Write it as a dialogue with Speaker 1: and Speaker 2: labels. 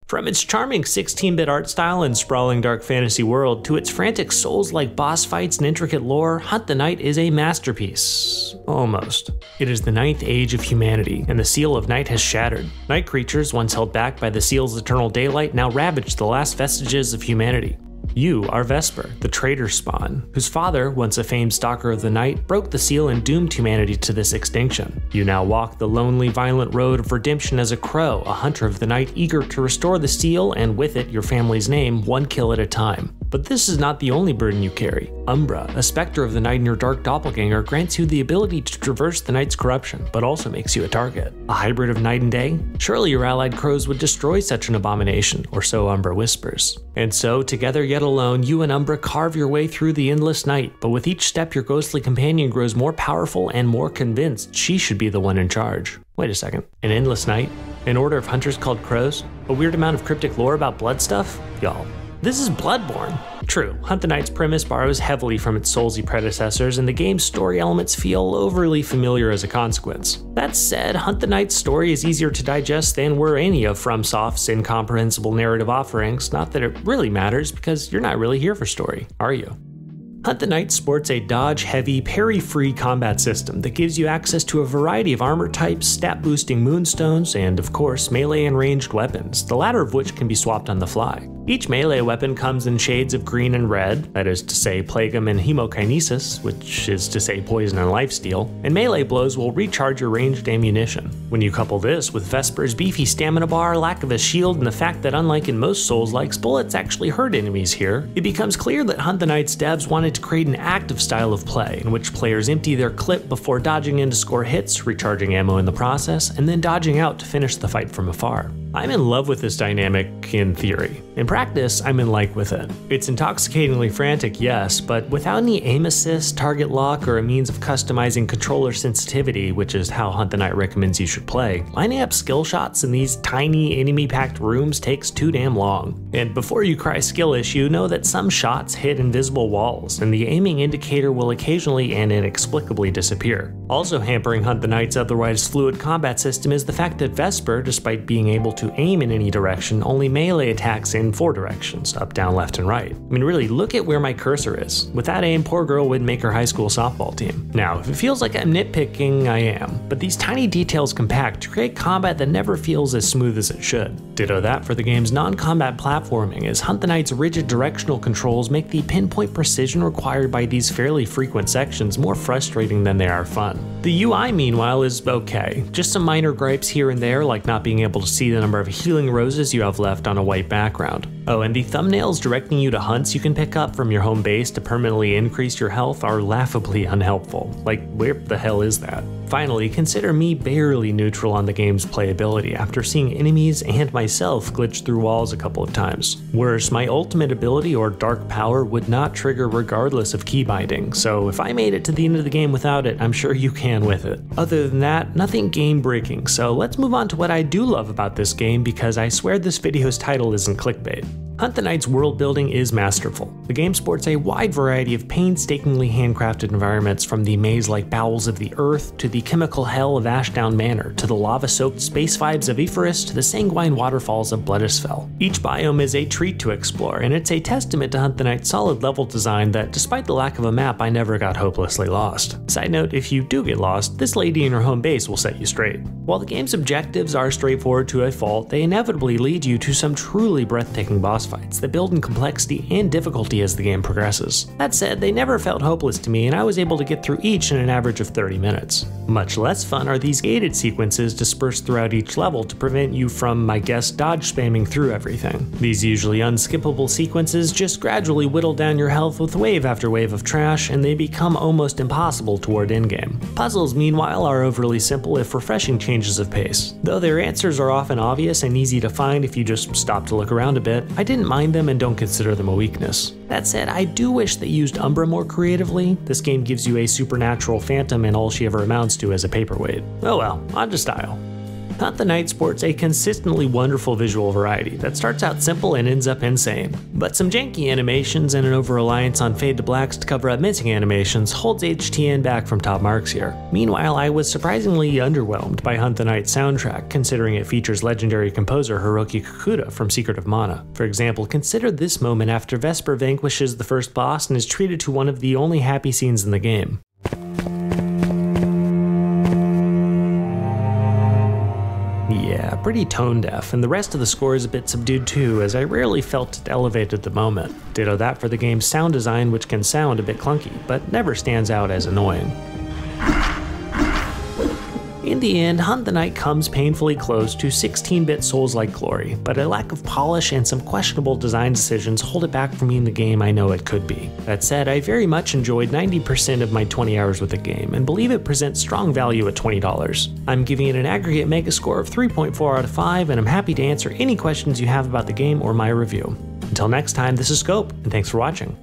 Speaker 1: From its charming 16-bit art style and sprawling dark fantasy world to its frantic Souls-like boss fights and intricate lore, Hunt the Night is a masterpiece. Almost. It is the ninth age of humanity, and the seal of night has shattered. Night creatures, once held back by the seal's eternal daylight, now ravage the last vestiges of humanity. You are Vesper, the traitor spawn, whose father, once a famed stalker of the night, broke the seal and doomed humanity to this extinction. You now walk the lonely, violent road of redemption as a crow, a hunter of the night eager to restore the seal and with it your family's name, one kill at a time. But this is not the only burden you carry. Umbra, a specter of the night and your dark doppelganger, grants you the ability to traverse the night's corruption, but also makes you a target. A hybrid of night and day? Surely your allied crows would destroy such an abomination, or so Umbra whispers. And so, together yet alone, you and Umbra carve your way through the endless night, but with each step your ghostly companion grows more powerful and more convinced she should be the one in charge. Wait a second, an endless night? An order of hunters called crows? A weird amount of cryptic lore about blood stuff? Y'all. This is Bloodborne. True, Hunt the Night's premise borrows heavily from its Soulsy predecessors, and the game's story elements feel overly familiar as a consequence. That said, Hunt the Night's story is easier to digest than were any of FromSoft's incomprehensible narrative offerings, not that it really matters because you're not really here for story, are you? Hunt the Night sports a dodge-heavy, parry-free combat system that gives you access to a variety of armor types, stat-boosting moonstones, and of course melee and ranged weapons, the latter of which can be swapped on the fly. Each melee weapon comes in shades of green and red, that is to say Plagium and Hemokinesis, which is to say Poison and Lifesteal, and melee blows will recharge your ranged ammunition. When you couple this with Vesper's beefy stamina bar, lack of a shield, and the fact that unlike in most Souls-likes, bullets actually hurt enemies here, it becomes clear that Hunt the Night's devs wanted to create an active style of play, in which players empty their clip before dodging in to score hits, recharging ammo in the process, and then dodging out to finish the fight from afar. I'm in love with this dynamic in theory. In practice, I'm in like with it. It's intoxicatingly frantic, yes, but without any aim assist, target lock, or a means of customizing controller sensitivity, which is how Hunt the Night recommends you should play, lining up skill shots in these tiny enemy-packed rooms takes too damn long. And before you cry skill issue, know that some shots hit invisible walls, and the aiming indicator will occasionally and inexplicably disappear. Also hampering Hunt the Night's otherwise fluid combat system is the fact that Vesper, despite being able to aim in any direction, only melee attacks in 4 directions, up, down, left, and right. I mean really, look at where my cursor is. With that aim, poor girl wouldn't make her high school softball team. Now, if it feels like I'm nitpicking, I am, but these tiny details compact to create combat that never feels as smooth as it should. Ditto that for the game's non-combat platforming, as Hunt the Night's rigid directional controls make the pinpoint precision required by these fairly frequent sections more frustrating than they are fun. The UI, meanwhile, is okay. Just some minor gripes here and there, like not being able to see the number of healing roses you have left on a white background. Oh, and the thumbnails directing you to hunts you can pick up from your home base to permanently increase your health are laughably unhelpful. Like, where the hell is that? Finally, consider me barely neutral on the game's playability after seeing enemies and myself glitch through walls a couple of times. Worse, my ultimate ability or dark power would not trigger regardless of key binding, so if I made it to the end of the game without it, I'm sure you can with it. Other than that, nothing game breaking, so let's move on to what I do love about this game, because I swear this video's title isn't clickbait. Hunt the Night's world building is masterful. The game sports a wide variety of painstakingly handcrafted environments, from the maze-like bowels of the earth, to the chemical hell of Ashdown Manor, to the lava-soaked space vibes of Ephorus, to the sanguine waterfalls of Bloodisfell. Each biome is a treat to explore, and it's a testament to Hunt the Night's solid level design that, despite the lack of a map, I never got hopelessly lost. Side note, if you do get lost, this lady in her home base will set you straight. While the game's objectives are straightforward to a fault, they inevitably lead you to some truly breathtaking boss fights that build in complexity and difficulty as the game progresses. That said, they never felt hopeless to me, and I was able to get through each in an average of 30 minutes. Much less fun are these gated sequences dispersed throughout each level to prevent you from, I guess, dodge spamming through everything. These usually unskippable sequences just gradually whittle down your health with wave after wave of trash, and they become almost impossible toward endgame. Puzzles, meanwhile, are overly simple if refreshing changes of pace. Though their answers are often obvious and easy to find if you just stop to look around a bit, I didn't mind them and don't consider them a weakness. That said, I do wish they used Umbra more creatively. This game gives you a supernatural phantom and all she ever amounts to is a paperweight. Oh well, on to style. Hunt the Night sports a consistently wonderful visual variety that starts out simple and ends up insane. But some janky animations and an over-reliance on fade to blacks to cover up missing animations holds HTN back from top marks here. Meanwhile, I was surprisingly underwhelmed by Hunt the Night's soundtrack, considering it features legendary composer Hiroki Kikuta from Secret of Mana. For example, consider this moment after Vesper vanquishes the first boss and is treated to one of the only happy scenes in the game. Yeah, pretty tone deaf, and the rest of the score is a bit subdued too, as I rarely felt it elevated at the moment. Ditto that for the game's sound design, which can sound a bit clunky, but never stands out as annoying. In the end, Hunt the Night comes painfully close to 16-bit Souls-like glory, but a lack of polish and some questionable design decisions hold it back from being the game I know it could be. That said, I very much enjoyed 90% of my 20 hours with the game, and believe it presents strong value at $20. I'm giving it an aggregate mega score of 3.4 out of 5, and I'm happy to answer any questions you have about the game or my review. Until next time, this is Scope, and thanks for watching.